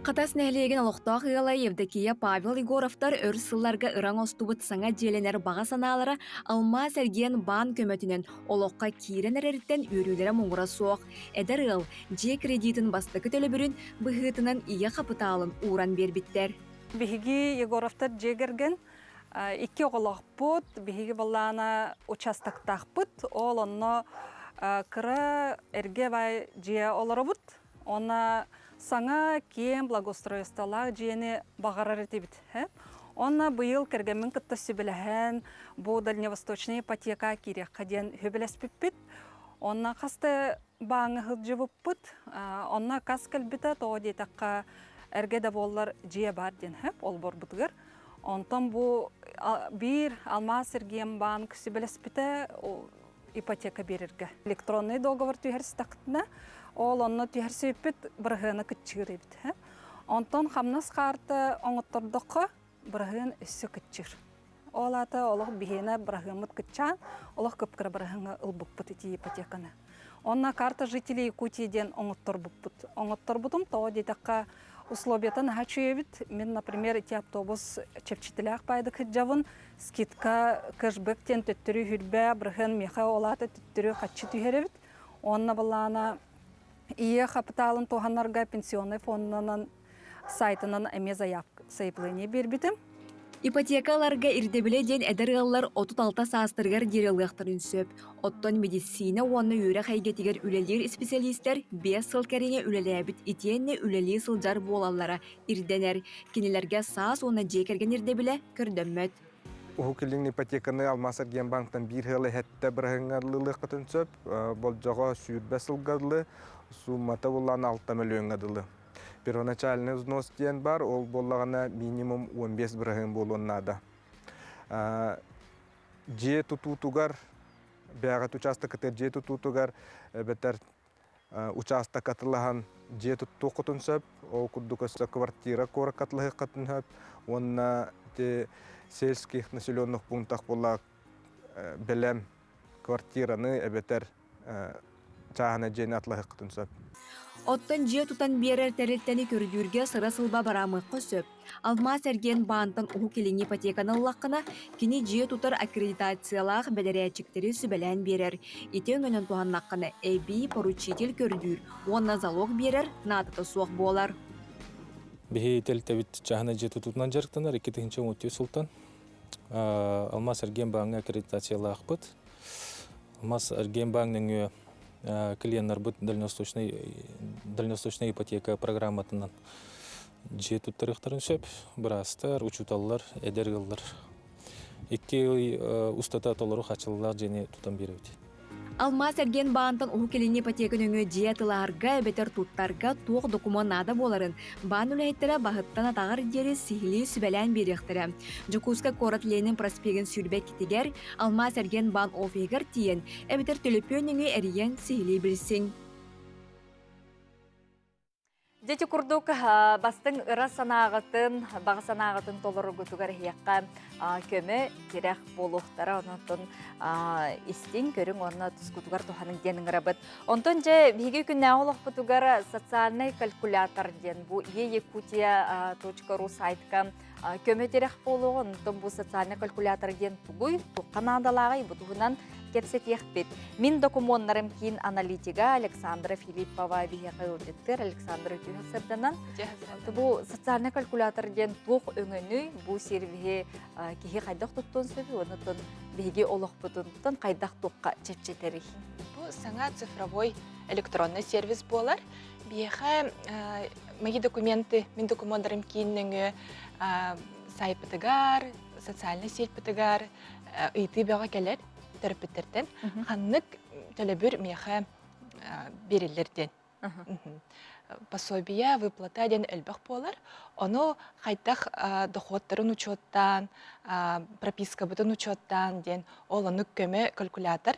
Қатас нәлеген алықтақ ғылай Евдокия Павел Егоровтар өр сылларға ыран остубыт саңа желенер баға саналары Алмаз әрген бан көмөтінен олыққа кейрен әреріттен өрілері мұңыра соқ. Әдір ғыл, же кредитін бастықы төлі бүрін бұғытынан ие қапыталын уран бербіттер. Бігі Егоровтар жегерген, Икки оғылақ бұд, бігі балана участақтақ бұд, ол оны кыра эрге бай жия олоробут. Она саңа кем благоустройстволар жиени багарар этебит. Онна быйыл кергенмен кытта сүбеләһән бу дальневосточный ипотека кирек каден хөбеләспиппит. Онна касты баңы хылжыбыппыт. Онна кас кэлбита то детакка эрге да боллар жия бар ден ол борбутыгар. Онтон бу бир Алмаз Эрген банк сүбеләспите ипотека берерге. Электронный договор түйәрстәктне ол онны түйәрсеппит биргәне китчиребит. Онтон хамнас карты оңоттордыкка бирген үсү китчир. Олата олог бихене биргемит китчан, олог көпкөр биргенге ылбыкпыт ити ипотеканы. Онна карта жителей Якутияден оңотторбуппут. Оңотторбутум то детакка условиятан хачуебит. Мен, например, эти автобус чепчителях пайдык хиджавын, скидка кэшбэктен төттөрү хүрбэ, бирген меха олата төттөрү хачы түйеребит. Онна балана ие капиталын туханнарга пенсионный фондунан сайтынан эме заявление бербитим. Ипотекаларга ирдебиле ден эдергаллар 36 саастыргар дерелгактарын сөп. Оттон медицина уонны үйрэ хайгетигер үлелер специалисттер 5 сыл кәрене үлелебит итиенне үлели сылжар болаллара ирденер. Кинелерге саас уонна жекерген ирдебиле көрдөммөт. Ухукилин ипотеканы Алмаз Эрген банктан бир хылы хетте биргыңарлылык кытын сөп, болжого сүйүрбе сылгарлы, суммата булланы 6 миллион гадылы. Первоначальный взнос ден бар, ол боллагана минимум 15 биргын болуnnada. Же тутутугар, бягат участок кытыр же тутутугар, бетер участок катылахан же туттукутун сөп, ол куддукаса квартира кора катылыгы катын сөп, онна те сельских населенных пунктах была белем квартираны эбетер чағына жен атлығы қытын сөп. Оттон жия тутан берер тәрелттені көрдүрге сыра сылба барамыққа сөп. Алмаз Эрген баантан уху келин ипотеканы лаққына кини жия тутар аккредитациялақ бәдәрәчіктері сүбәлән берер. Итен өнін туғаннаққына әбі поручитель көрдүр. Онна залог берер, натыты суақ болар. Бихи тәлтәбит чағына жия тутутынан жарықтанар, 2-ші ұмытты сұлтан. Алмаз Эрген баңы аккредитациялақ бұд. Алмаз Эрген баңның клиенттер бұд дальневосточная ипотека программатынан же туттарықтарын сөп, бірастар, учуталылар, әдергілдер. Икке устата толыру қачылылар және тутан береді. Алмаз Эрген баантан уху келин ипотеканы өңө жия тылаарга бетер туттарга туох документада боларын. Баан үлэйттері бағыттан атағар дері сихили сүбәлән беректері. Жокуска корот ленин проспегін сүрбек китигер Алмаз Эрген баан офигер тиен, әбетер төлөпөн өңө әриен сихили білсің. Дети курдук бастың ыра санағытын, баға санағытын толыры күтігер хияққа көмі керек болуқтары, онытын істен көрің орына тұз күтігер тұханың денің рабыт. Онтын же бейгі күнне олық күтігер социальный калькулятор ден, бұл Якутия.ру сайтқа көмі керек болуғы, онтын бұл социальный калькулятор ден тұғый, тұққан андалағай бұтығынан кепсет ехпет. Мин документарым кейін аналитига Александра Филиппова бейеқі өдеттер, Александра Түйесірдінен. Бұл социальный калькулятор ден тұқ өңіні бұл сервиге кейі қайдақ тұттың сөбі, онытын бейге олық бұтын қайдақ тұққа чепчетері. Бұл саңа цифровой электронный сервис болар. Бейеқі мәйі документы, мин документарым кейінніңі сайпытыгар, социальный сетпытыгар, үйті беға келер. Терапевтерден ханнык төлөбүр меха берилерден. Пособия выплата ден элбах болар. Оно кайтах доходтарын учеттан, прописка бутын учеттан ден ол аны көмө калькулятор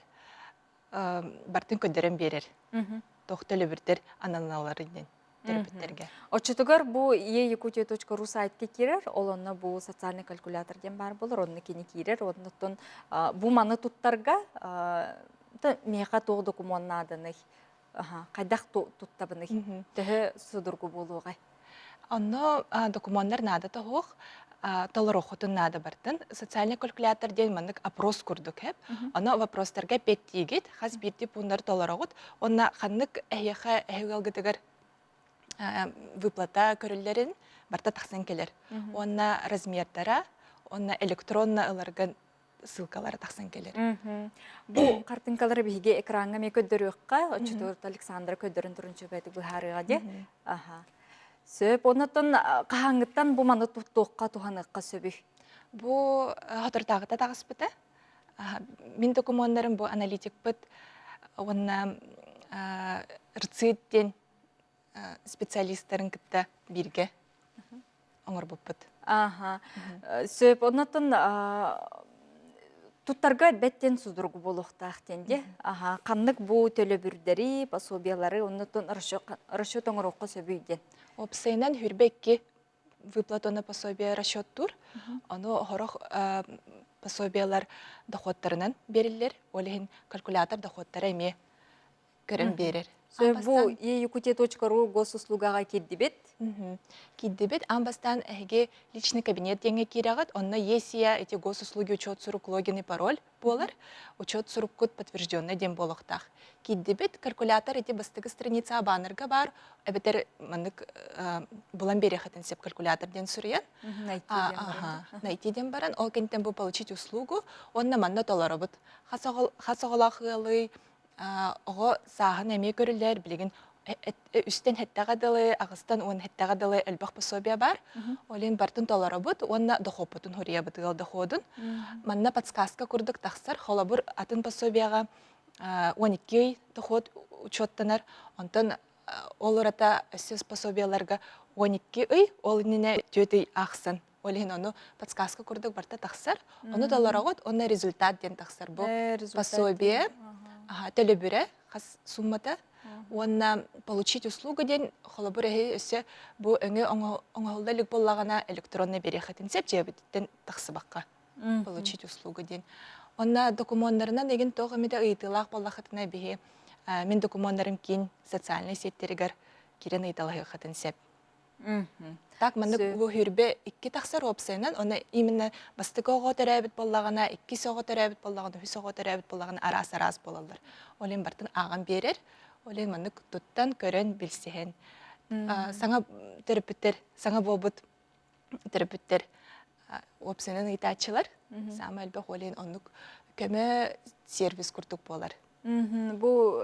бартын көдөрөн берер. Тох төлөбүрдер аналалары ден. Очетугар бу Якутия.ру сайтке кирер, олонна бу социальный калькулятор ден бар болар, онны кини кирер, оннутун бу маны туттарга меха тоқ документадынык, кайдах туттабынык, төһө судургу болугай. Онно документтар нада тоқ, толорохотун нада бартын, социальный калькулятор ден мандык опрос курдук хеп, оно вопростарга петтигит, хас бирди пундар толорогут, онна ханнык эхеха эхегалгытыгар выплата көрілерін барта тақсан келер. Онна размердара, онна электронна ыларган ссылкалары тахсан келер. Бу картинкалары биге экранга ме көдөрөкка, очтор Александра көдөрөн турунчу бәйти бу харыга де. Аха. Сөп онотон кахаңыттан бу маны туттуққа туханыққа сөбү. Бу хатыртагыта тагыспыта. Мин документтарым бу аналитик бит. Онна рциттен специалисттарын кытта бирге оңор буппут. Аха. Сөп онотон туттарга беттен судургу болуктаах тенде. Аха, каннык бу төлөбүрдери, пособиялары онотон расчет оңорокко сөбүйден. Опсайнан хүрбекки выплатона пособия расчет тур. Оно хорох пособиялар доходтарынан берилер. Олехин калькулятор доходтары эме көрөн берер. Бу e-Якутия.ру госуслугага кирдибет. Кирдибет. Амбастан эге личный кабинет деңе кирагат. Онна есия эти госуслуги учет сурук логин и пароль болар. Учет сурук код подтвержденный дем болохтах. Кирдибет калькулятор эти бастыгы страница баннерга бар. Эбетер мандык булан берехатын сеп калькулятор ден сурьян. Найти дем баран. Ол кентен бу получить услугу. Онна манна толаробут. Хасоголахылы ого саһын эме көрүлөр билген үстен хеттагадылы агыстан он хеттагадылы элбах пособия бар. Олен бартын толаробут, онна дохопутун хория бытыгал доходун. Манна подсказка курдык тахсар холобур атын пособияга 12 доход учеттанар. Онтон олората өсөс пособияларга 12 ый олнине төтөй аксын. Олен ону подсказка курдык барта тахсар. Ону толарогот, онна результат ден тахсар бу пособие. Төлөбүрө хас суммата. Онна получить услугу ден холобур өсө бу өңө оңолдалык боллагана электронный берехатын сеп жебиттен тахсыбакка получить услугу ден. Онна документтарынан деген тогымыда ыйтылак боллахатына бихи мен документтарым кин социальный сеттеригер кирен ыйталахатын сеп. Так маны бу хүрбе икки тахсар опсайнан оны именно бастыкого терабит боллагана, икки сого терабит боллагана, хүсого терабит боллагана арас болалар. Олен бартын аган берер. Олен маны туттан көрөн билсehen. Саңа терапевттер, саңа бобут терапевттер опсайнан ыйтачылар. Сама элбек олен онук көмө сервис курдук болар. Бу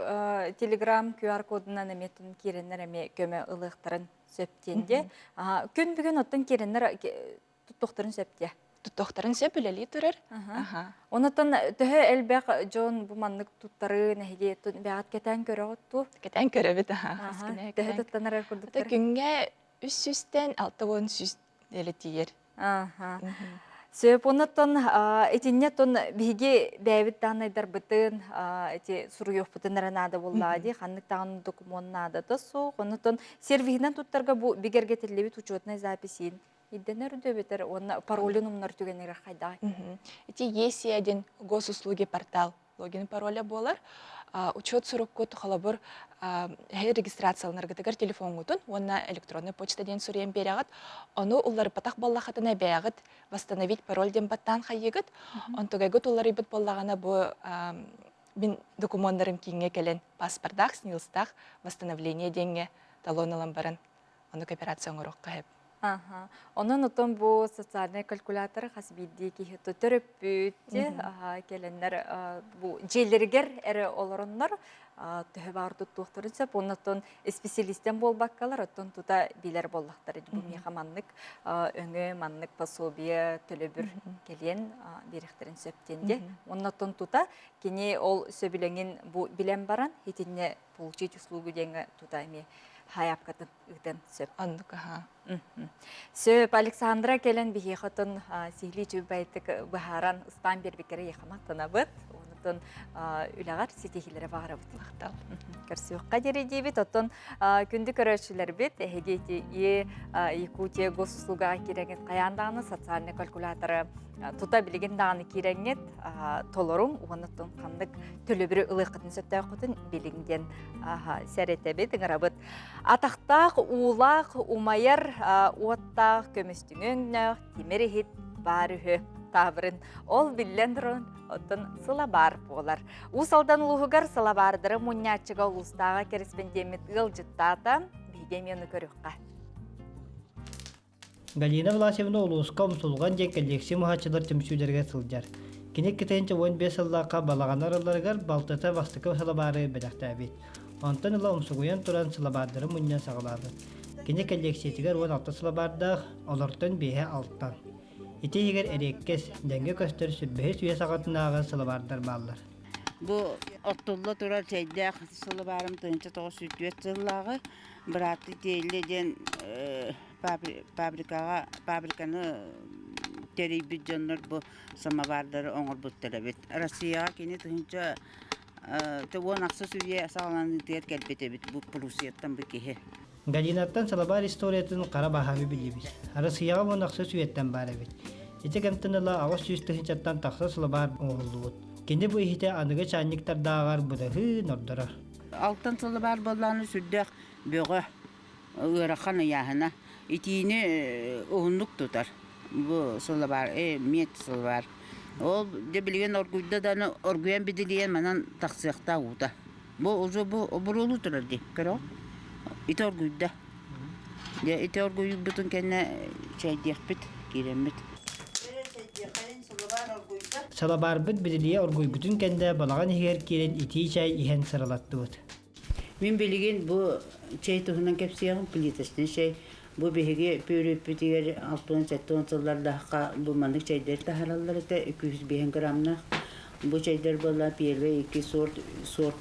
Telegram QR кодунан эметин киреннер эме көмө ылыктарын сөптенде. Күн бүгүн оттон киреннер туттуктарын сөптө. Туттуктарын сөп билели турар. Онотон төһө элбек жон бу маннык туттары нехиге баат кетен көрөтту. Кетен көрөбүт. Төһө туттанар курдуктар. Күнгө 300-тен 600 элетиер. Сөп онотон этиннетон биге бәбит данайдар бытын эти суруйох бытынара нада боллади, ханнык тагын документ нада тосу, онотон сервигинен туттарга бу бигерге телебит учетной записин. Иденер дөбетер, он паролин умнар түгенер хайда. Эти есть один госуслуги портал, логин пароля болар. Учет сурук код халабыр регистрацияларга тегер телефон гутун, онна электронный почта ден сурен берагат, ону улар патак баллахатына бягат, восстановить пароль ден баттан хайыгат, он тогайгут улар ибет боллагана бу бин документтарым кинге келен паспортдах, снилстах, восстановление денге талоналан баран, ону кооперацион урокка хеп. Онон отон бу социальный калькулятор хасбидди ки төрөппүт келеннер бу желергер эре олороннор төһө бар туттуктарын сеп онотон специалисттен болбаккалар отон тута билер боллактар бу мехаманнык өңө маннык пособие төлөбүр келен беректерин сөптенде онотон тута кини ол сөбүлеңин бу билен баран хитинне получить услугу денге тута эми хаяпкатын ыгдан сөп. Сөп Александра келен бихи хатын сихли чүбәйтік бұхаран ұстан бербекері ехаматтана бұд. Онытын үлағар сетехилері бағара бұд. Көрсіуққа дереде бет, оттын күнді көрәшілер бет, әхегеті Якутия госуслугаға кереңет қаяндағыны социальный калькуляторы тута билеген дағыны кереңет толорун, онытын қандық төлөбірі ұлыққытын сөптәй құтын билінген сәрете бет, ғырабыд. Атақтақ, улақ, умайыр, уаттақ, көмістіңің, темері хет, барығы, табырын. Ол білендірін, оттын сыла бар болар. Усалдан ұлығығар сыла бардыры мұнятчыға ұлыстаға кереспендемет ғылжыттата бейгемені көріққа. Галина Власевна улуска умсулган жекелекси мухачылар темсүлерге сылжар. Кинек кетенче 15 сыллааққа балағанарыларыгар балтыта бастықы салабары бәдәқтәбет. Онтан ыла омсугуян туран сылабардары мұньян сағалады. Кинек әлексетігер 16 сылабардақ олортын бейе алттан. Ити егер әреккес дәңге көстер сүрбәе сүйе сағатынағы сылабардар баллар. Бу оттулла турар чайдақ сылабарым тынча тоғы сүйтует сыллағы. Бұраты тейледен фабриканы терей бүджанлар бұл самабардары оңыр бұттары бет. Россияға кені тынча туон ақсы сүйе сағаланы тер кәлбете бет бұл плюсияттан бұл кеге. Галинаттан салабар историятын қара бағамы білебіз. Россияға бұл ақсы сүйеттен бары бет. Ете кәмтініла ағыз сүйістігіншаттан тақсы салабар оғылды бұд. Кенде бұл ехете анығы чанниктардағар бұдағы нордырар. Алтын салабар боланы сүрдәк бөгі ұйраққан ұяғына. Итиіне ұғынлық тұтар. Бұл салабар, мет салабар. Ол де білген оргүйді даны оргүйен беділген манан тақсияқта ұғыда. Бұл ұзы бұл олу тұрар де, көрі ол? Ит оргүйді. Ит оргүйді бұтын кәне чайдеқ біт, керем біт. Салабар бұд беділге оргуй бүтін кәнді балаған егер керен ити чай ихен сыралатты бұд. Мен білген бұл чай тұғынан кәпсияғын плитасты чай. Бұл беге пөріп бітігер 60-70 жыллардаққа бұл мандық чайдар тахаралар еті 205 грамнақ. Бұл чайдар бола перве 2 сорт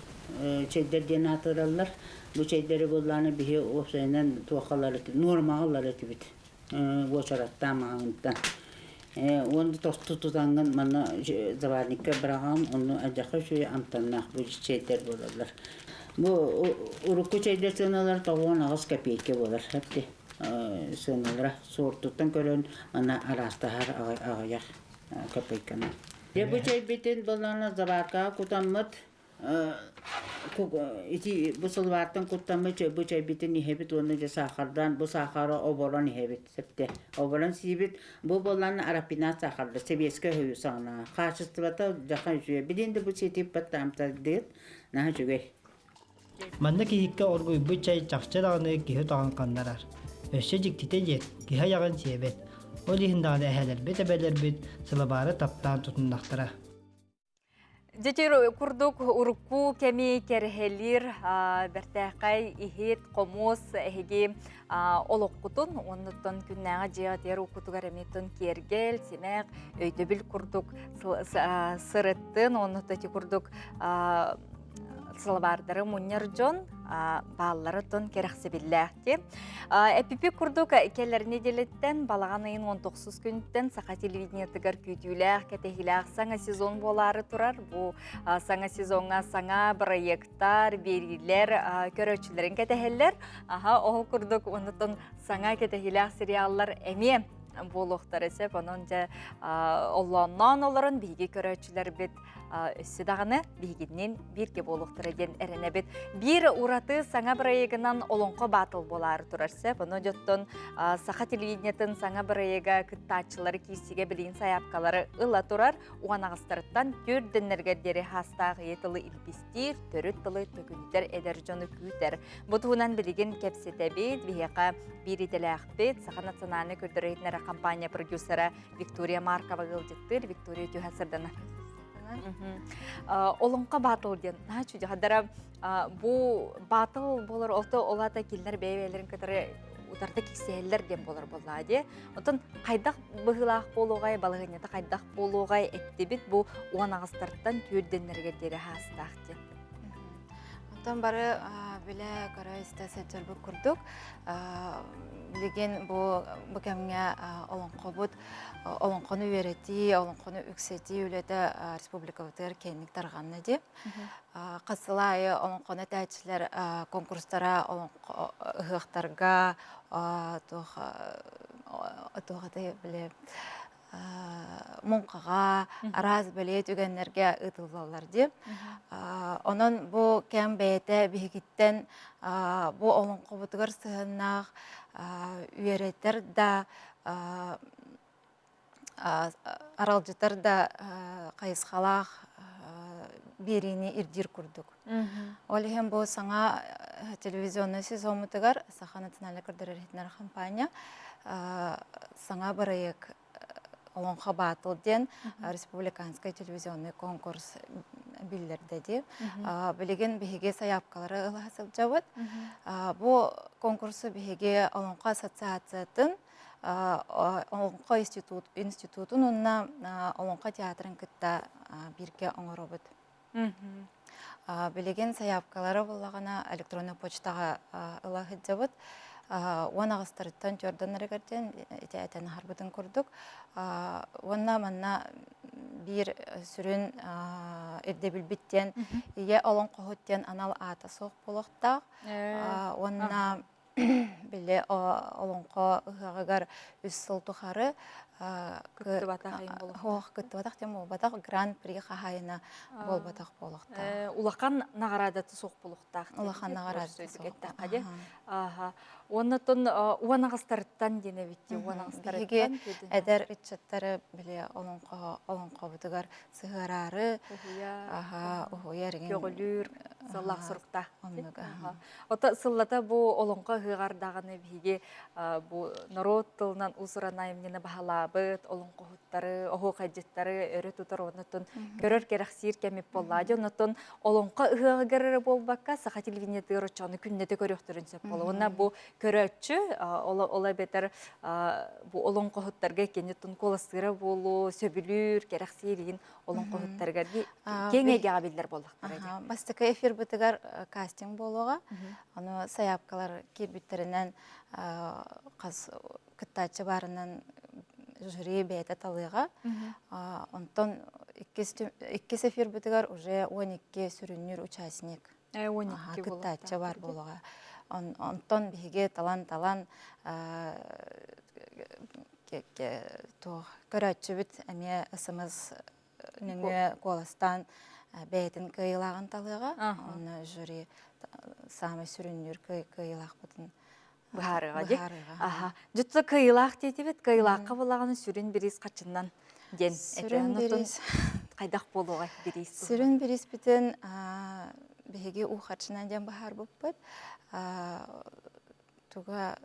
чайдар ден атыралар. Бұл чайдары боланы беге опсайынан туақалар еті, нормағалар еті біт. Очаратта мағынтан. Оны тосты тұтанған мана заварникка бірағам, оны әжақы шөй амтаннақ бұл чайдар болалар. Бұл ұрыққы чайдар сыналар 9 копейке болар. Сыналар сорттықтан көрін мана арастағар ағаяқ копейканы. Бұл чай бетін боланы заварқа құтамыд, бұл сылвартын құттамыд, бұл чай бетін ехебет, оны же сақардан, бұл сақары оборан ехебет септе. Оборан сейбет, бұл боланы арапинат сақарды, себеске өйі сағына. Қашысты бата жақан жүйе. Біленді бұл сетеп бата амтады дейт, наға жүгей. Манна кихикке оргуй бұл чай чақчылағыны кихі тағын қандарар. Өссе жіктите жет, кихі яғын себет. Ол ихіндағыны әхәлер бет әбәлер бет, сылабары таптан тұтындақтыра. Жетер курдук урукку кеми керхелир бертәқай ихет комос эһиги олоққутун оннуттан күннәға жиғатер укутугар эмитун кергел семәк өйдөбіл курдук сырыттын оннуттати курдук сылбардары муннер жон баллары тон керексебилләхти. Эпипи курдук келлеріне делеттен балаған айын 19 күнттен сақа телевидениятыгар күйтүләх кәтехиләх саңа сезон болары турар. Бу саңа сезонға саңа проекттар, берилер, көрөчілерін кәтехеллер. Ол курдук онытын саңа кәтехиләх сериаллар әме болуқтар есеп, onun ja Allah'ından оларын биги көрөчүлөр бит өссүдагыны бигинен бирге болуқтар еген эрене бит. Бир ураты саңа проегынан олонко батыл болары турарсы. Буну жоттон саха телевидениятын саңа проега кыттачылары кийсиге билин саяпкалары ыла турар. Уанагыстарыттан түрденнерге дери хастагы етылы илбистир, төрүт тылы төкүнтер эдер жону күтер. Бутунан билген кепсетебит, бияка бирителәхбет, саха национальный көрдөрөйтнер компания продюсера Виктория Маркова гылжыттыр, Виктория Тюхасырдана. Олонқа батыл ден. Хадара бу батыл болар олты олата келдер бәйбәлерін көтірі ұтарда кексейлер ден болар болады. Отын қайдақ бұғылақ болуғай, балығынеті қайдақ болуғай әтті бит бұ уанағыстарттан түрденлерге дері хастақ ден. Онтан бары біле көрі істәсәттер бұл күрдік. Білген бұл кәмге олонқы бұд, олонқыны өреті, олонқыны үксеті өлеті республика өтер кәнік тарғанны деп. Қасылайы олонқыны тәтшілер конкурстара ұғықтарға, тұғады біле мұнқаға, араз біле түгенлерге ұтылалар деп. Onun bu kəm bəyətə bihigitten bu olun qobutugar sığınaq üyeretler da aralcıtar da qayısqalaq birini irdir kurduk. Oli hem bu sana televizyonda sezon mutugar Saha Naциональный көрдөрөр компания sana barayık олонқа батыл ден республиканский телевизионный конкурс билдердеди. Билеген биһиге саяпкалары ылахасыл жабыт. Бу конкурсу биһиге олонқа ассоциациятын олонқа институтун онна олонқа театрын кытта бирге оңоробыт. Билеген саяпкалары боллагана электронный почтага ылахыт жабыт. Уана ағыстарыттан жордан әрігерден әтәні харбытын көрдік. Уана манна бір сүрін әрде білбіттен, ие олың қоғыттен анал ата соқ болуқтақ. Уана біле олың қоғығығар үс сыл тұқары күтті батақ дем ол батақ гран-при қағайына бол батақ болуқтақ. Улақан нағарадаты соқ болуқтақ. Улақан нағарадаты соқ. Оннатын уанағыстарыттан дене бітті, уанағыстарыттан деді. Әдер үтчеттері біле олыңқа бұтығар сығырары, ұхуя реген көгілір, сыллақ сұрықта. Ота сыллата бұл олыңқа ғығардағыны біге народ тылынан ұсыран айымнені бағалабыт, олыңқа ғыттары, оғы қайдеттары өрі тұтар онытын көрір керақсир кәмеп болады. Онытын олыңқа ғығыры болбаққа сақа телевинеті ұрычаны күннеті көріқтірін сөп болу. Онна бұл көрөтчү ола бетер бу олон кохуттарга кенеттен коластыра болу сөбүлүр кераксирин олон кохуттарга кеңеге абилдер болдук. Бастыка эфир бытыгар кастинг болуга, аны саяпкалар кирбиттеринен каз кыттачы барынан жюри бейте талыга. Онтон 2 эфир бытыгар уже 12 сүрүнүр участник. 12 кыттачы бар болуга. Онтон биһиге талан көрөтчү бит эме ысымыз нүңө коластан бәйтін кыйылағын талыға. Оны жюри самы сүрүнүр кыйылақ бұтын бұхарыға де. Жұтса кыйылақ дейді бет, кыйылаққа болағаны сүрін біріз қачыннан ден. Сүрін біріз. Қайдақ болуға біріз. Сүрін біріз бітін биһиге ухачынан ден бахар бұппыт. Туга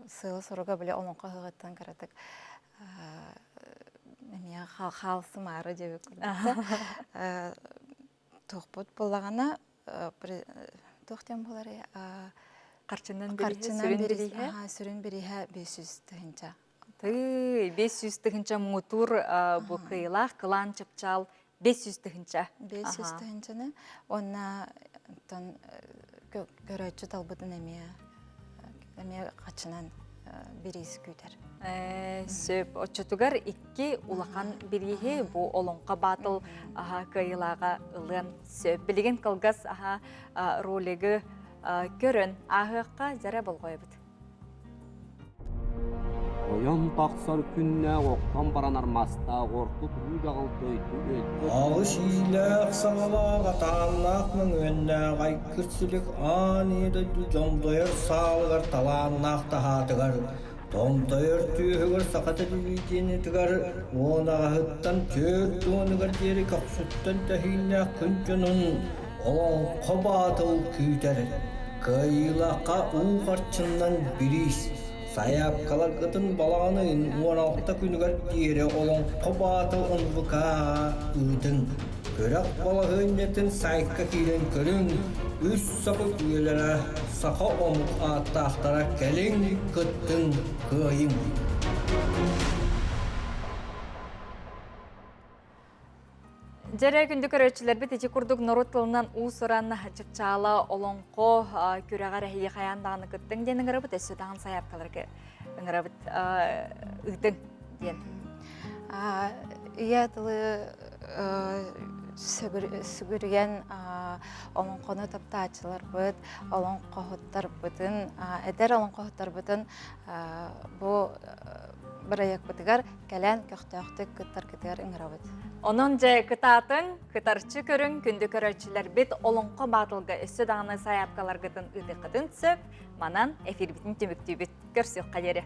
сылы соруга біле олонқа ғығыттан қарадық. Мен қалсы мары деп көрдік. Тоқпыт болағана тоқтен болары қарчынан берігі, сүрін берігі 500 тұхынша. 500 тұхынша мұтур бұл қиылақ, қылан чапчал 500 тұхынша. 500 тұхыншаны. Онна көрөтчү талбытын эме качынан бирис күтер. Сөп очотугар 2 улахан бирихи бу олонқа батыл кайылага ылын сөп билеген калгас ролеги көрөн ахыкка жара болгойбут. Оян тақсар күнне оқтан баранар маста қорқып үйдағыл төйті өлді. Ағыш иләқ сағалаға тағанлақ мың өнне ғай күрсілік анеді жомдойыр сағылғар таланлақ тағатығар. Томдойыр түйігір сақаты дүлейдені тұғар. Онаға ғыттан төр туынығар дері қақсуттан тәхейнәқ күнчінің олан қобатыл күйтер. Кайылаққа ұғарчыннан бірис. Саяпкалар кытын балағанын 16 күнігер дері олон қобаты ұнғыка үйдің. Көрек балағын етін сайыққа кейлен көрін, үс сақы күйелері сақы омық аттақтара кәлің күттің көйін. Жәрі күнді көрөтчілер бет ечі күрдік народ тылынан ұсыранна чыпчалы олонқо көріғар әйе қаяндағыны күттің ден ұңырабыт, өсі дағын саяпқаларға ұңырабыт ұйдың ден. Ия тылы сүгірген олонқоны таптачылар бұд, олонқоғыттар бұдын, әдер олонқоғыттар бұдын бұл бір аяқ бұдығар кәлән көқтіқтік күттар күттігар ұңырабыд. Onun je kıtatın, kıtarçı körün, kündü köröççüler bit olunqa batılga üssü dağını sayapkalar gıdın ıdı qıdın söp, manan efir bitin tümüktü bit. Görsük qaderi.